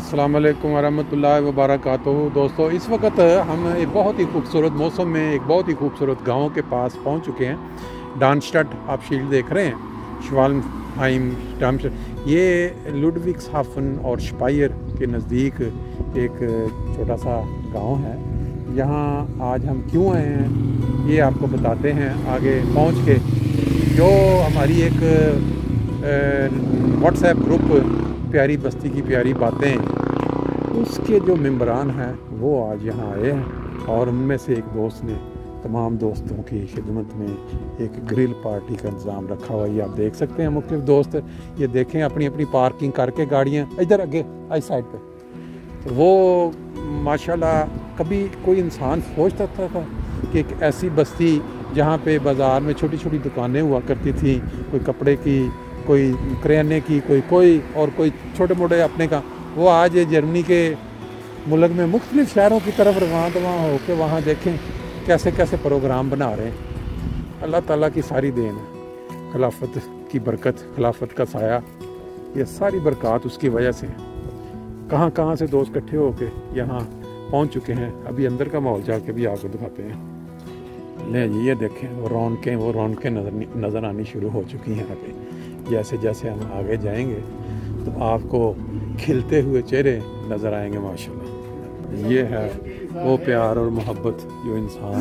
अस्सलाम वालेकुम वरहमतुल्लाहि वबरकातुहू। दोस्तों, इस वक्त हम एक बहुत ही खूबसूरत मौसम में एक बहुत ही खूबसूरत गांव के पास पहुंच चुके हैं। डार्मस्टड आप शील्ड देख रहे हैं, श्वाल्महाइम डार्मस्टड। ये लुडविग्सहाफन और स्पायर के नज़दीक एक छोटा सा गांव है। यहाँ आज हम क्यों आए हैं ये आपको बताते हैं आगे पहुँच के। जो हमारी एक व्हाट्सएप ग्रुप प्यारी बस्ती की प्यारी बातें, उसके जो मेंबरान हैं वो आज यहाँ आए हैं और उनमें से एक दोस्त ने तमाम दोस्तों की खिदमत में एक ग्रिल पार्टी का इंतज़ाम रखा हुआ है। ये आप देख सकते हैं। मुख्तलिफ दोस्त ये देखें अपनी अपनी पार्किंग करके गाड़ियाँ इधर आगे इस साइड पे। तो वो माशाल्लाह, कभी कोई इंसान सोच सकता था कि एक ऐसी बस्ती जहाँ पे बाज़ार में छोटी छोटी दुकानें हुआ करती थी, कोई कपड़े की, कोई करियाने की, कोई और कोई छोटे मोटे अपने का, वो आज जर्मनी के मुल्क में मुख्तलिफ शहरों की तरफ रवाना होकर वहाँ देखें कैसे कैसे प्रोग्राम बना रहे हैं। अल्लाह ताला की सारी देन है, खिलाफत की बरकत, खिलाफत का साया, ये सारी बरकत उसकी वजह से है। कहाँ कहाँ से दोस्त इकट्ठे होके यहाँ पहुँच चुके हैं। अभी अंदर का माहौल जाके भी आपको दिखाते हैं। ले जी, ये देखें वो रौनकें नज़र आनी शुरू हो चुकी हैं यहाँ पे। जैसे जैसे हम आगे जाएंगे तो आपको खिलते हुए चेहरे नज़र आएंगे माशाल्लाह। ये है वो प्यार और मोहब्बत जो इंसान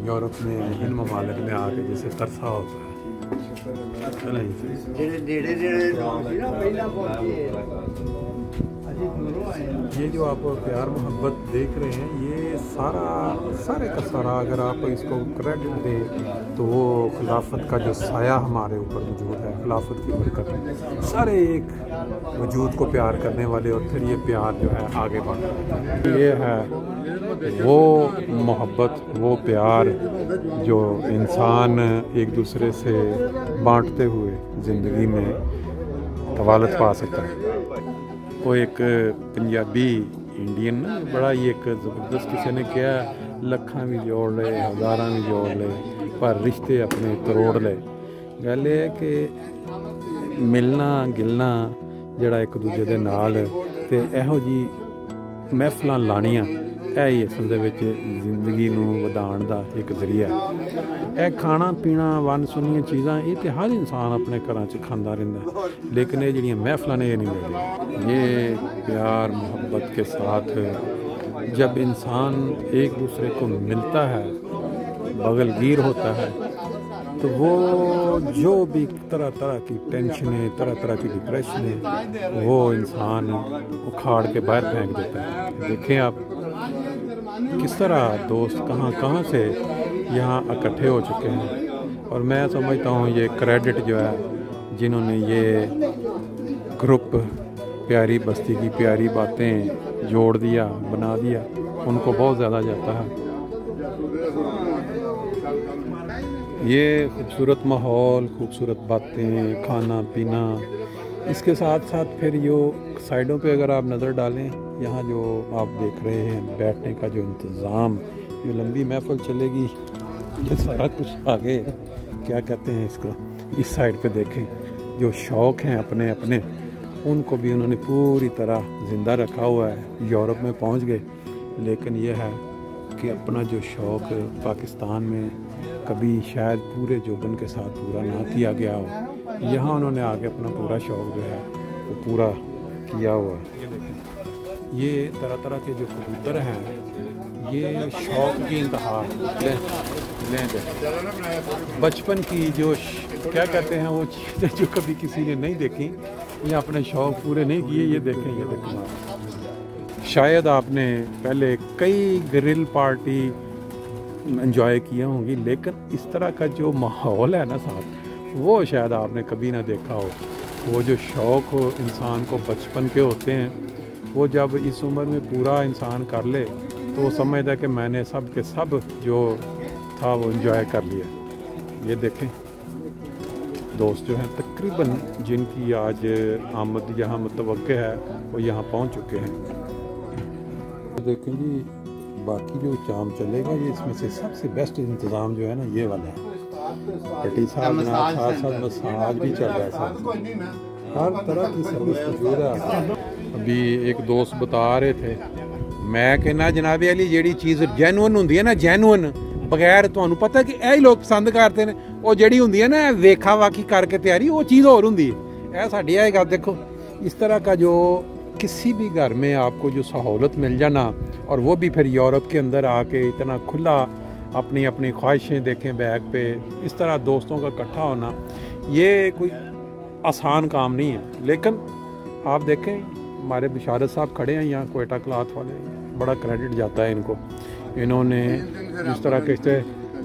यूरोप में, इन ममालिक में आके जैसे तरसा होता है। ये जो आप प्यार मोहब्बत देख रहे हैं, ये सारे का सारा अगर आप इसको क्रेडिट दें तो वो खिलाफत का जो साया हमारे ऊपर मौजूद है, खिलाफत की बरकत है। सारे एक वजूद को प्यार करने वाले, और फिर ये प्यार जो है आगे बढ़, ये है वो मोहब्बत, वो प्यार जो इंसान एक दूसरे से बांटते हुए ज़िंदगी में तवालत पा सकता है। वो एक पंजाबी इंडियन ना, बड़ा ही एक ज़बरदस्त किसी ने किया, लखा भी जोड़ ले, हज़ारा भी जोड़ ले, पर रिश्ते अपने तरोड़ ले। गल ये है कि मिलना गिलना जड़ा एक दूजे दे नाल ते इहो जी महफिलां लाणियां, ही असल दे विच जिंदगी नूं वधाउण दा एक जरिया है। खाना पीना वन सुनियां चीज़ां ये तो हर इंसान अपने घरां च खांदा रहिंदा, लेकिन ये जिहड़ियां महफिलां ने ये नहीं मिलदी। ये प्यार मोहब्बत के साथ जब इंसान एक दूसरे को मिलता है, बगलगीर होता है, तो वो जो भी तरह तरह की टेंशनें, तरह तरह की डिप्रेशन वो इंसान उखाड़ के बाहर फेंक देता है। देखें आप किस तरह दोस्त कहाँ कहाँ से यहाँ इकट्ठे हो चुके हैं। और मैं समझता हूँ ये क्रेडिट जो है जिन्होंने ये ग्रुप प्यारी बस्ती की प्यारी बातें जोड़ दिया, बना दिया, उनको बहुत ज़्यादा जाता है। ये खूबसूरत माहौल, खूबसूरत बातें, खाना पीना, इसके साथ साथ फिर यो साइडों पे अगर आप नज़र डालें, यहाँ जो आप देख रहे हैं बैठने का जो इंतज़ाम, ये लंबी महफिल चलेगी, ये सारा कुछ आगे क्या कहते हैं इसको, इस साइड पे देखें। जो शौक़ हैं अपने अपने, उनको भी उन्होंने पूरी तरह ज़िंदा रखा हुआ है। यूरोप में पहुँच गए, लेकिन यह है कि अपना जो शौक़ पाकिस्तान में कभी शायद पूरे जोबन के साथ पूरा ना किया गया हो, यहाँ उन्होंने आके अपना पूरा शौक़ जो है वो पूरा किया हुआ है। ये तरह तरह के जो कबूतर हैं, ये शौक़ की इंतहा बचपन की जो क्या कहते हैं वो चीज़ें जो कभी किसी ने नहीं देखी या अपने शौक़ पूरे नहीं किए, ये देखें, ये देखें। शायद आपने पहले कई ग्रिल पार्टी एंजॉय किए होंगी, लेकिन इस तरह का जो माहौल है ना साथ, वो शायद आपने कभी ना देखा हो। वो जो शौक़ हो इंसान को बचपन के होते हैं, वो जब इस उम्र में पूरा इंसान कर ले तो वो समझता है कि मैंने सब के सब जो था वो एंजॉय कर लिया। ये देखें दोस्त जो हैं तकरीबन जिनकी आज आमद यहाँ मुतवक्के है, वो यहाँ पहुँच चुके हैं। तो देखें जी, बाकी जो चाम चलेगा, ये इसमें से सबसे बेस्ट इंतज़ाम जो है ना ये वाला है। पटी साहब साथ साथ मसाज भी चल रहा है, हर तरह की सर्विस मौजूद है। अभी एक दोस्त बता रहे थे, मैं कहना जनाब अली जी चीज़ जैनुअन होंगी है ना, जैनुअन बगैर तुहानू पता कि यही लोग पसंद करते हैं, वो जी होंगी है ना वेखा वाखी करके तैयारी, वो चीज़ होर होंगी है। साड़ी है गल देखो, इस तरह का जो किसी भी घर में आपको जो सहूलत मिल जाना, और वो भी फिर यूरोप के अंदर आके इतना खुला अपनी अपनी ख्वाहिशें देखें बैग पे, इस तरह दोस्तों का इकट्ठा होना, ये कोई आसान काम नहीं है। लेकिन आप देखें हमारे बिशारत साहब खड़े हैं यहाँ कोयटा क्लॉथ वाले, बड़ा क्रेडिट जाता है इनको, इन्होंने इस तरह के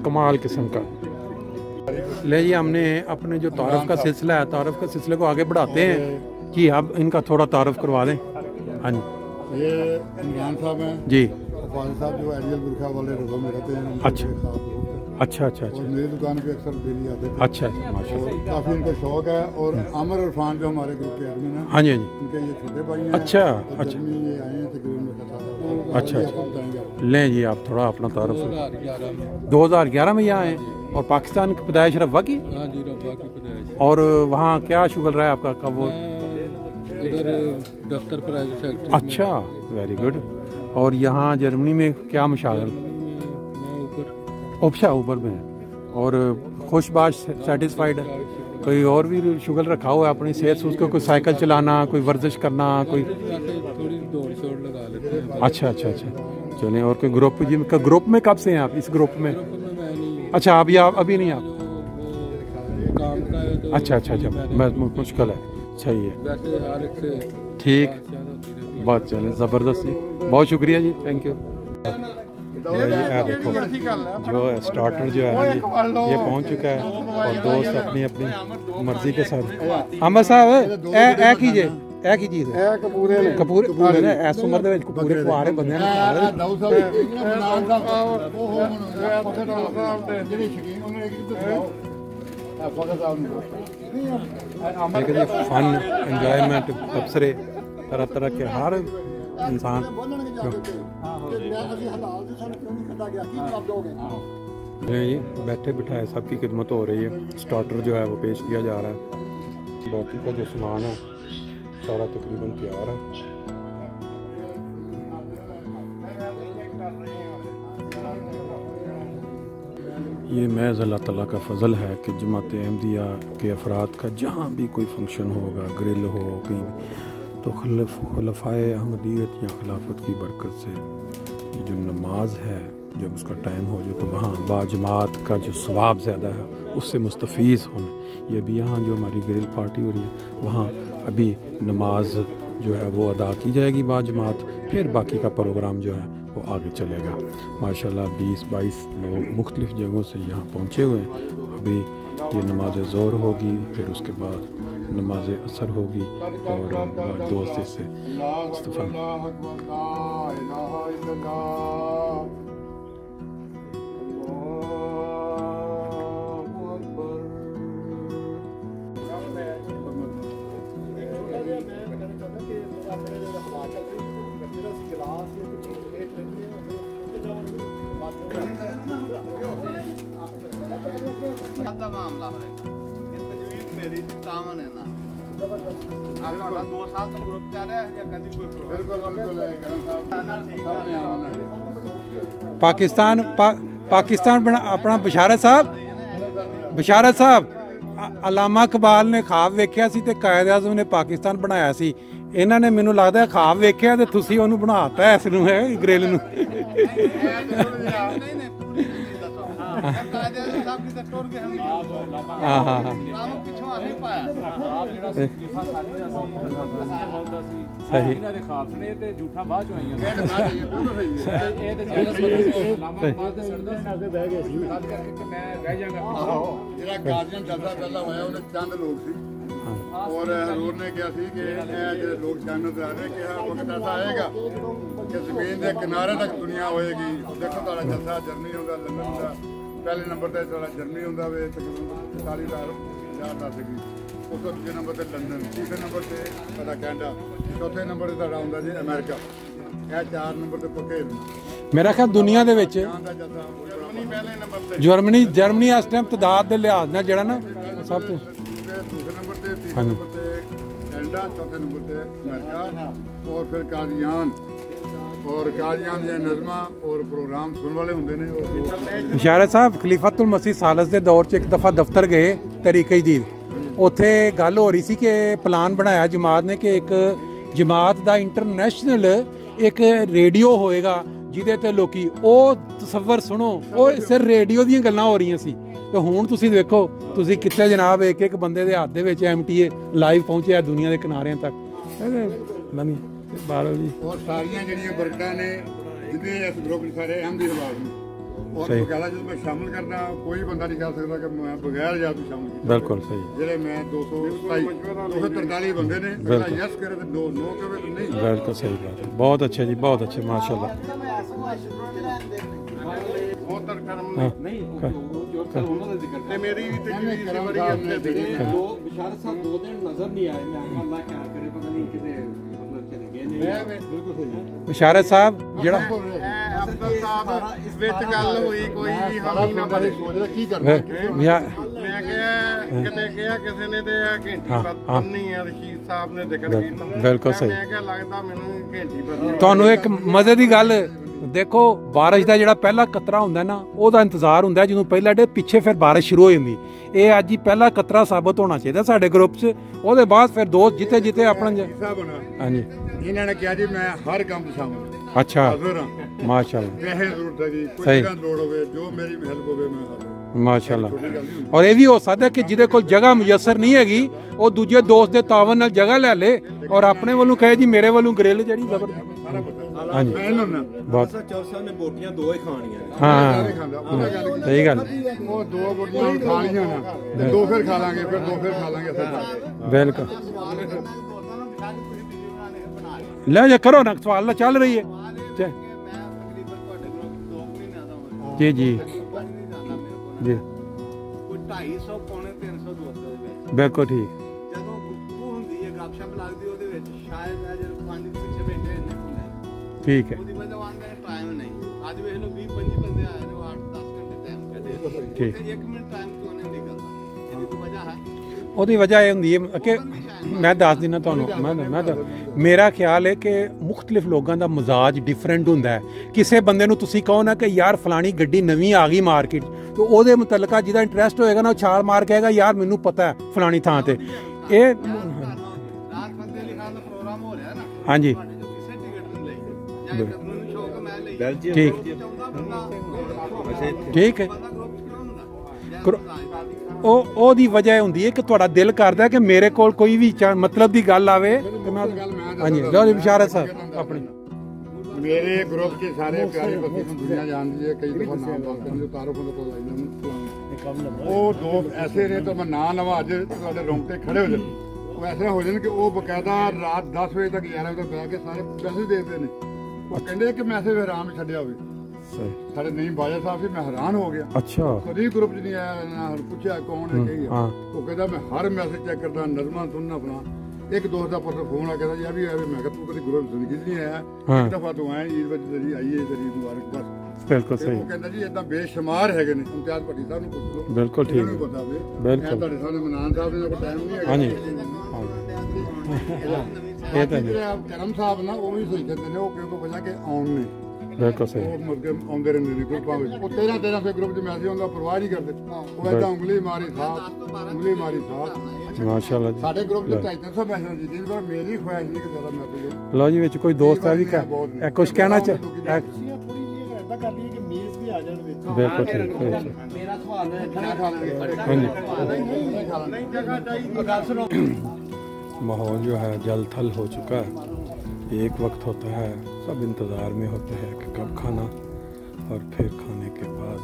कमाल किस्म का ले जी। हमने अपने जो तारफ़ का सिलसिला है, तारफ़ का सिलसिले को आगे बढ़ाते हैं जी। आप इनका थोड़ा तारफ़ करवा दें। हाँ जी, ये इमरान साहब हैं जी, फाजिल साहब जो आइडियल बुरखा वाले रोज़ों में रहते हैं। अच्छा अच्छा अच्छा अच्छा, और मेरी दुकान पे अक्सर डेली आते थे। अच्छा माशाल्लाह, काफ़ी उनको शौक है। और आमिर इरफान जो हमारे ग्रुप के एडमिन हैं, हाँ जी हाँ जी, उनके ये छोटे भाई हैं। अच्छा तो अच्छा जर्मनी ये आए हैं तकरीबन अच्छा अच्छा, लें जी आप थोड़ा अपना तारफ़। 2011 में यहाँ आए, और पाकिस्तान की पैदाइश रब्बा की, और वहाँ क्या शुगर रहा है आपका कब वो? इधर दफ्तर प्राइवेट सेक्टर। अच्छा, वेरी गुड। और यहाँ जर्मनी में क्या मुशागल? अच्छा, ऊपर में है। और खुशबाश सेटिस्फाइड है? कोई और भी शुगर रखा हुआ है अपनी सेहत से, उसको कोई साइकिल चलाना, कोई वर्जिश करना, कोई थोड़ी दौड़ शोड़ लगा लेते हैं। अच्छा अच्छा अच्छा, चलें। और कोई ग्रुप में कब से हैं आप इस ग्रुप में? अच्छा, अभी आप अभी नहीं आप? काम का है तो अच्छा अच्छा अच्छा, मुश्किल है, सही है, वैसे हर एक से ठीक, बहुत चले, ज़बरदस्त जी, बहुत शुक्रिया जी, थैंक यू। ये देखो जो स्टार्टर जो है ये पहुंच चुका है, और दोस्त अपनी अपनी मर्जी के साथ। अहमद साहब ए कीजिए, ए की चीज़ है कपूर इस उम्र ਦੇ ਵਿੱਚ ਕਪੂਰੇ ਕੁਆਰੇ ਬੰਦੇ ਨੇ फन एंजॉयमेंट तबसरे तरह तरह के हर इंसान जी बैठे बिठाए सबकी खिदमत हो रही है। स्टार्टर जो है वो पेश किया जा रहा है, बाकी का जो सामान है सारा तकरीबन तैयार है। ये महज़ अल्लाह ताला का फ़ज़ल है कि जमात अहमदिया के अफराद का जहाँ भी कोई फंक्शन होगा, ग्रिल हो कहीं, तो खलफ़ाए अहमदियत या खिलाफत की बरकत से ये जो नमाज है जब उसका टाइम हो जाए तो वहाँ बाजमात का जो सवाब ज़्यादा है उससे मुस्तफ़ीज़ होना। ये भी यहाँ जो हमारी ग्रिल पार्टी हो रही है वहाँ अभी नमाज जो है वो अदा की जाएगी बाजमात, फिर बाकी का प्रोग्राम जो है वो आगे चलेगा। माशाल्लाह 20-22 लोग मुख्तलिफ़ जगहों से यहाँ पहुँचे हुए हैं। अभी ये नमाज ज़ोहर होगी, फिर उसके बाद नमाज असर होगी, और दोस्त से मामला है मेरी तामन है ना, अगर 2 साल तक ग्रुप जा रहा है या कभी कोई पाकिस्तान बना अपना बिशारत साहब अलामा इकबाल ने ख्वाब वेख्या सी ते कायद आज़म ने पाकिस्तान बनाया सी। इन्हों ने मैनू लगता है ख्वाब वेख्या ते तुसी उन्होंने बनाता है इसनूं है ग्रिल नूं। हाँ हाँ हाँ सही और हजूर ने कहा कि लोग चैनल से आ रहे कि वक्त ऐसा आएगा कि जमीन के किनारे तक दुनिया होएगी। देखो तारा जलसा जर्मनी होगा, लंदन होगा, पहले नंबर पर तारा जर्मनी होगा वे तकरीबन 40,000 दसेगी, उस तो दूसरे नंबर पर लंदन, तीसरे नंबर पर तारा कैनेडा, चौथे नंबर पर तारा होंगे जी अमेरिका, यह 4 नंबर पर पक्के। मेरा ख्याल दुनिया दे विच जर्मनी इस टाइम तादाद के लिहाज नाल जिहड़ा ना सब तो दूसरे नंबर पर, तीसरे नंबर पर कनाडा, चौथे नंबर पे अमेरिका और फिर कादियान और कादियान ਦੀਆਂ ਨਜ਼ਮਾਂ और प्रोग्राम सुनने वाले ਹੁੰਦੇ ਨੇ। ਇਸ਼ਾਰਾ ਸਾਹਿਬ ਖਲੀਫਤੁਲ ਮਸੀਹ ਸਾਲਸ ਦੇ ਦੌਰ 'ਚ ਇੱਕ ਦਫਾ ਦਫ਼ਤਰ ਗਏ ਤਰੀਕੇ ਜਦੀਦ, ਉੱਥੇ ਗੱਲ ਹੋ ਰਹੀ ਸੀ ਕਿ ਪਲਾਨ ਬਣਾਇਆ ਜਮਾਤ ਨੇ ਕਿ ਇੱਕ ਜਮਾਤ ਦਾ ਇੰਟਰਨੈਸ਼ਨਲ ਇੱਕ ਰੇਡੀਓ ਹੋਏਗਾ ਜਿਹਦੇ ਤੇ ਲੋਕੀ ਉਹ ਤਸੱਵਰ ਸੁਣੋ, ਉਹ ਸਿਰ ਰੇਡੀਓ ਦੀਆਂ ਗੱਲਾਂ ਹੋ ਰਹੀਆਂ ਸੀ। ਤੇ ਹੁਣ ਤੁਸੀਂ ਦੇਖੋ ਤੁਸੀਂ ਕਿੱਥੇ ਜਨਾਬ ਇੱਕ ਇੱਕ ਬੰਦੇ ਦੇ ਹੱਥ ਦੇ ਵਿੱਚ MTA ਲਾਈਵ ਪਹੁੰਚਿਆ ਦੁਨੀਆ ਦੇ ਕਿਨਾਰਿਆਂ ਤੱਕ। ਨਵੀਂ ਬਾਰੋ ਜੀ और सारियां ਜਿਹੜੀਆਂ ਬਰਕਤਾਂ ਨੇ ਜਿਹਦੇ ਇਸ ਗਰੁੱਪ ਦੇ ਸਾਰੇ ਅਹਿਮਦੀ ਰਿਵਾਜ ਨੇ और सही। ਬਕਾਇਦਾ ਜਦੋਂ ਮੈਂ ਸ਼ਾਮਲ ਕਰਦਾ ਕੋਈ ਬੰਦਾ ਨਹੀਂ ਕਰ ਸਕਦਾ ਕਿ ਮੈਂ ਬਗੈਰ ਜਾ ਤੋਂ ਸ਼ਾਮਲ ਕੀਤਾ। ਬਿਲਕੁਲ ਸਹੀ, ਜਿਹੜੇ ਮੈਂ 243 ਬੰਦੇ ਨੇ ਬਿਲਕੁਲ। ਯੈਸ ਕਰੇ ਤੇ ਨੋ ਕਰੇ ਤੇ ਨਹੀਂ। ਬਿਲਕੁਲ ਸਹੀ ਬਾਤ ਹੈ। ਬਹੁਤ ਅੱਛਾ ਜੀ, ਬਹੁਤ ਅੱਛਾ, ਮਾਸ਼ਾਅੱਲਾ। ਬਹੁਤ ਕਰਮ ਹਾਂ ਉਹਨਾਂ ਦਾ ਜ਼ਿਕਰ ਤੇ ਮੇਰੀ ਵੀ ਤਜਵੀਜ਼ ਤੇ ਬੜੀ ਅੱਛੀ ਸੀ। ਦੋ ਬਿਸ਼ਾਰਤ ਸਾਹਿਬ 2 ਦਿਨ ਨਜ਼ਰ ਨਹੀਂ ਆਏ। ਮੈਂ ਅੱਲਾਹ ਕਿਆ ਕਰੇ, ਪਤਾ ਨਹੀਂ ਕਿਤੇ ਮਤਲਬ ਚਲੇ ਗਏ ਨੇ। ਬਿਲਕੁਲ ਸਹੀ। ਇਸ਼ਾਰਤ ਸਾਹਿਬ ਜਿਹੜਾ ਅਫਜ਼ਲ ਸਾਹਿਬ ਇਸ ਵਿੱਚ ਗੱਲ ਹੋਈ ਕੋਈ ਵੀ ਹਮੀ ਨਾ ਬਣੇ ਸੋਚਦਾ ਕੀ ਕਰਨਾ। ਮੈਂ ਮੈਂ ਕਿਹਾ ਕਿਤੇ ਕਿਹਾ ਕਿਸੇ ਨੇ ਤੇ ਘੰਟੀ ਹਾਂ, ਬੰਨੀ ਆ ਰਸ਼ੀਦ ਸਾਹਿਬ ਨੇ ਜ਼ਿਕਰ ਕੀਤਾ। ਬਿਲਕੁਲ ਸਹੀ। ਮੈਂ ਕਿਹਾ ਲੱਗਦਾ ਮੈਨੂੰ ਘੰਟੀ ਬੰਨੀ। ਤੁਹਾਨੂੰ ਇੱਕ ਮਜ਼ੇ ਦੀ ਗੱਲ ਦੇਖੋ, ਬਾਰਿਸ਼ ਦਾ ਜਿਹੜਾ ਪਹਿਲਾ ਕਤਰਾ ਹੁੰਦਾ ਨਾ ਉਹਦਾ ਇੰਤਜ਼ਾਰ ਹੁੰਦਾ ਜਦੋਂ ਪਹਿਲਾ ਡੇ ਪਿੱਛੇ ਫਿਰ ਬਾਰਿਸ਼ ਸ਼ੁਰੂ ਹੋ ਜਾਂਦੀ। ਇਹ ਅੱਜ ਹੀ ਪਹਿਲਾ ਕਤਰਾ ਸਾਬਤ ਹੋਣਾ ਚਾਹੀਦਾ ਸਾਡੇ ਗਰੁੱਪ 'ਚ। ਉਹਦੇ ਬਾਅਦ ਫਿਰ ਦੋਸਤ ਜਿੱਥੇ ਜਿੱਥੇ ਆਪਣਾ ਸਾਹਿਬ ਹੋਣਾ ਹਾਂਜੀ ਇਹਨਾਂ ਨੇ ਕਿਹਾ ਜੀ ਮੈਂ ਹਰ ਕੰਮ 'ਚ ਸ਼ਾਮਲ ਅੱਛਾ ਹਾਜ਼ਰ ਹਾਂ। ਮਾਸ਼ਾਅੱਲਾ ਪੈਸੇ ਜ਼ਰੂਰਤ ਹੈ ਜੀ, ਕੋਈ ਸਹੀ। ਜਗ੍ਹਾ ਲੋੜ ਹੋਵੇ ਜੋ ਮੇਰੀ ਹੈਲਪ ਹੋਵੇ ਮੈਂ ਹਾਜ਼ਰ। ਮਾਸ਼ਾਅੱਲਾ। ਔਰ ਇਹ ਵੀ ਹੋ ਸਕਦਾ ਕਿ ਜਿਹਦੇ ਕੋਲ ਜਗ੍ਹਾ ਮੁਯੱਸਰ ਨਹੀਂ ਹੈਗੀ ਉਹ ਦੂਜੇ ਦੋਸਤ ਦੇ ਤਾਵਨ ਨਾਲ ਜਗ੍ਹਾ ਲੈ ਲੇ ਔਰ ਆਪਣੇ ਵੱਲੋਂ ਕਹੇ ਜੀ ਮੇਰੇ ਵੱਲੋਂ ਗ੍ਰਿਲ ਜਿਹੜੀ ਜ਼ਬਰਦਸਤ। ਹਾਂਜੀ ਮੈਂ ਇਹਨਾਂ ਨੂੰ ਬਹੁਤ ਚੌਰ ਸਾਹਿਬ ਨੇ ਬੋਟੀਆਂ 2 ਹੀ ਖਾਣੀਆਂ ਨੇ। ਹਾਂ ਖਾਂਦਾ ਉਹਦਾ ਗੱਲ ਕੀ। ਸਹੀ ਗੱਲ ਉਹ 2 ਬੋਟੀਆਂ ਖਾ ਲਈਆਂ ਨਾ ਤੇ 2 ਫਿਰ ਖਾ ਲਾਂਗੇ, ਫਿਰ 2 ਫਿਰ ਖਾ ਲਾਂਗੇ ਅਸਾਂ। ਬਿਲਕੁਲ। ਲੈ ਜਾ ਕਰੋ ਨਾ, ਸਵਾਲ ਚੱਲ ਰਹੀ ਹੈ ਜੀ ਜੀ ਜੀ ਕੋਈ 250 ਪੌਣੇ 300 ਦੋਸਤ ਦੇ ਵਿੱਚ ਬਿਲਕੁਲ ਠੀਕ ਜਦੋਂ ਗੁੱਪੂ ਹੁੰਦੀ ਹੈ ਗੱਪਸ਼ਪ ਲੱਗਦੀ ਉਹਦੇ ਵਿੱਚ ਸ਼ਾਇਦ ਇਹ ਜਿਹੜੇ 5 ਪਿੱਛੇ ਬੈਠੇ ਨੇ ਠੀਕ ਹੈ ਉਹਦੀ ਵਜ੍ਹਾ ਵਾਂਦੇ ਟਾਈਮ ਨਹੀਂ। ਅੱਜ ਵੇਖ ਲਓ 20-25 ਬੰਦੇ ਆਏ ਨੇ 8-10 ਘੰਟੇ ਟਾਈਮ ਕੱਢੇ। ਠੀਕ। 1 ਮਿੰਟ ਟਾਈਮ ਕਿਉਂ ਨਹੀਂ ਨਿਕਲਦਾ? ਇਹਦੀ ਕੋਈ ਵਜ੍ਹਾ ਹੈ? ਉਹਦੀ ਵਜ੍ਹਾ ਇਹ ਹੁੰਦੀ ਹੈ ਕਿ ਮੈਂ ਦੱਸ ਦਿੰਦਾ ਤੁਹਾਨੂੰ। ਮੇਰਾ ਖਿਆਲ ਹੈ ਕਿ ਮੁਖਤਲਿਫ ਲੋਕਾਂ ਦਾ ਮਜ਼ਾਜ ਡਿਫਰੈਂਟ ਹੁੰਦਾ ਹੈ। ਕਿਸੇ ਬੰਦੇ ਨੂੰ ਤੁਸੀਂ ਕਹੋ ਨਾ ਕਿ ਯਾਰ ਫਲਾਣੀ ਗੱਡੀ ਨਵੀਂ ਆ ਗਈ ਮਾਰਕੀਟ, ਤੇ ਉਹਦੇ ਮੁਤਲਕਾ ਜਿਹਦਾ ਇੰਟਰਸਟ ਹੋਏਗਾ ਨਾ ਉਹ ਛਾਲ ਮਾਰ ਕਹੇਗਾ ਯਾਰ ਮੈਨੂੰ ਪਤਾ ਹੈ ਫਲਾਣੀ ਥਾਂ ਤੇ। ਇਹ ਰਾਤ ਬੰਦੇ ਲਿਖਾਣ ਦਾ ਪ੍ਰੋਗਰਾਮ ਹੋ ਰਿਹਾ ਨਾ ਹਾਂਜੀ ਕਿਸੇ ਟਿਕਟ ਨਹੀਂ ਲਈ ਜਾਂ ਮੈਨੂੰ ਸ਼ੌਕ ਮੈਂ ਲਈ ਠੀਕ ਚਾਹੁੰਦਾ ਬੰਦਾ ਠੀਕ ਹੈ। ਬੰਦਾ ਗਰੁੱਪ ਕਿਉਂ ਹੁੰਦਾ ਉਹਦੀ ਵਜ੍ਹਾ ਇਹ ਹੁੰਦੀ ਹੈ ਕਿ ਤੁਹਾਡਾ ਦਿਲ ਕਰਦਾ ਕਿ ਮੇਰੇ ਕੋਲ ਕੋਈ ਵੀ ਮਤਲਬ ਦੀ ਗੱਲ ਆਵੇ ਤੇ ਮੈਂ ਹਾਂਜੀ ਲਓ ਜੀ ਬਿਸ਼ਾਰਤ ਸਾਹਿਬ ਆਪਣੀ मेरे ग्रुप के सारे प्यारे बच्चे को दुनिया जानती है, कई दफा नाम बात करने तारुफ वो दोस्त ऐसे ने तो मैं ना लवा अज रोंगटे खड़े हो जाए। वो ऐसे हो जाए कि वो बकायदा रात 10 बजे तक 11 बजे तक बह के सारे मैसेज देते हैं। वो कहते कि मैसेज आराम छड़िया हो साढ़े नहीं बाजा साहब से मैं हैरान हो गया। अच्छा कभी ग्रुप च नहीं आया ना पूछा कौन है कही है। वो कहता मैं हर मैसेज चेक करता नज़मा सुनना अपना। एक दोस्त का परसों फोन आ कहता जी अभी मैं तू कभी ग्रुप जिंदगी नहीं आया एक दफा तू आया ईद बज तेरी आई है तेरी मुबारक बस बिल्कुल सही। वो कहता जी इतना बेशुमार है कि नहीं इम्तियाज भट्टी साहब ने पूछ लो बिल्कुल ठीक नहीं पता वे बिल्कुल मैं ਤੁਹਾਡੇ ਸਾਹਮਣੇ ਮਨਾਨ ਸਾਹਿਬ ਨੇ ਕੋਈ ਟਾਈਮ ਨਹੀਂ ਹਾਂਜੀ ਇਹ ਤਾਂ ਜਿਹੜੇ ਕਰਮ ਸਾਹਿਬ ਨਾ ਉਹ ਵੀ ਸਹੀ ਕਹਿੰਦੇ ਨੇ ਉਹ ਕਿਉਂਕਿ ਵਜ੍ਹਾ ਕਿ ਆਉਣ ਨੇ ਬਿਲਕੁਲ ਸਹੀ ਉਹ ਮੁਰਗੇ ਆਉਂਦੇ ਰਹਿੰਦੇ ਨੇ ਗਰੁੱਪਾਂ ਵਿੱਚ ਉਹ 13 ਫੇ ਗਰੁੱਪ 'ਚ ਮੈਸੇਜ ਆਉਂਦਾ ਪਰਵਾਹ ਨਹੀਂ ਕਰਦੇ ਉਹ ਐਦਾਂ ਉਂਗਲੀ ਮਾਰੀ ਸਾਥ ਮਾਸ਼ਾਅੱਲਾ ਜੀ ਸਾਡੇ ਗਰੁੱਪ 'ਚ 250 ਮੈਸੇਜ ਜੀ ਪਰ ਮੇਰੀ ਖੁਆਇਸ਼ ਨਹੀਂ ਕਿ ਜ਼ਿਆਦਾ ਮੈਸੇਜ ਲਓ ਜੀ ਵਿੱਚ ਕੋਈ ਦੋਸਤ ਹੈ ਵੀ ਕੁਝ ਕਹਿਣਾ ਚਾਹ ਬਿਲਕੁਲ ਠੀਕ ਮੇਰਾ ਸਵਾਲ ਹੈ ਹਾਂਜੀ माहौल जो है जल थल हो चुका है। एक वक्त होता है सब इंतज़ार में होते हैं कि कब खाना और फिर खाने के बाद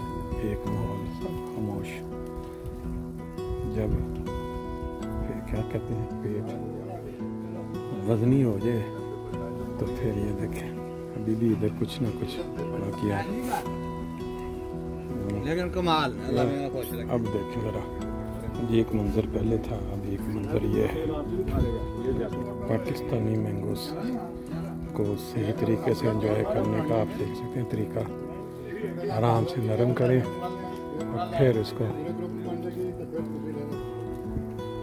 एक माहौल सब खामोश। जब फिर क्या कहते हैं पेट वजनी हो जाए तो फिर ये देखें अभी भी इधर कुछ ना कुछ बाकी है लेकिन कमाल अब देखें ज़रा एक मंजर पहले था अब एक मंजर ये है। पाकिस्तानी मैंगोस को सही तरीके से एंजॉय करने का आप देख सकते हैं तरीका। आराम से नरम करें और फिर इसको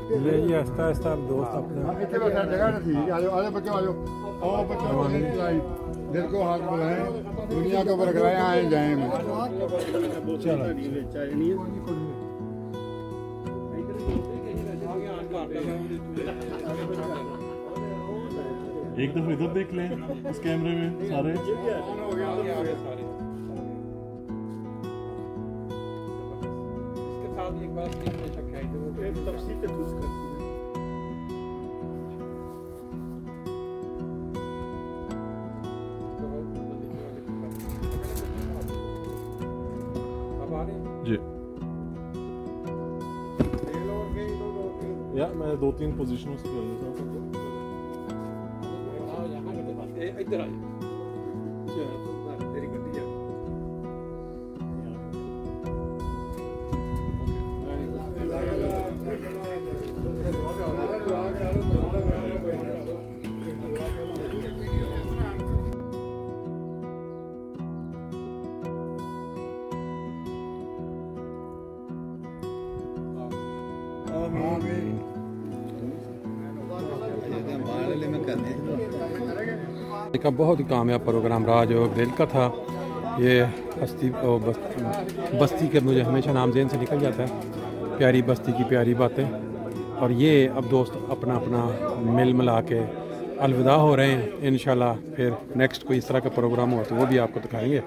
ले जी आहिस्ता आहिस्ता दोस्त अपने इतने बस जगह नहीं थी। आ जाओ बच्चों, आ जाओ, आओ बच्चों, दिल को हाथ बुलाएं, दुनिया को बरकराएं, आए जाएं। एक दफा इधर देख लें इस कैमरे में सारे। इसके साथ एक बात ये शक है कि वो तफसील से खुश करती है। जी या मैं 2-3 पोजीशनों से कर लेता हूँ। इधर आ तेरी गड्डी है। का बहुत ही कामयाब प्रोग्राम रहा जो दिल का था। ये बस्ती के मुझे हमेशा नाम ज़हन से निकल जाता है, प्यारी बस्ती की प्यारी बातें। और ये अब दोस्त अपना अपना मिल मिला के अलविदा हो रहे हैं। इंशाल्लाह फिर नेक्स्ट कोई इस तरह का प्रोग्राम हो तो वो भी आपको दिखाएंगे।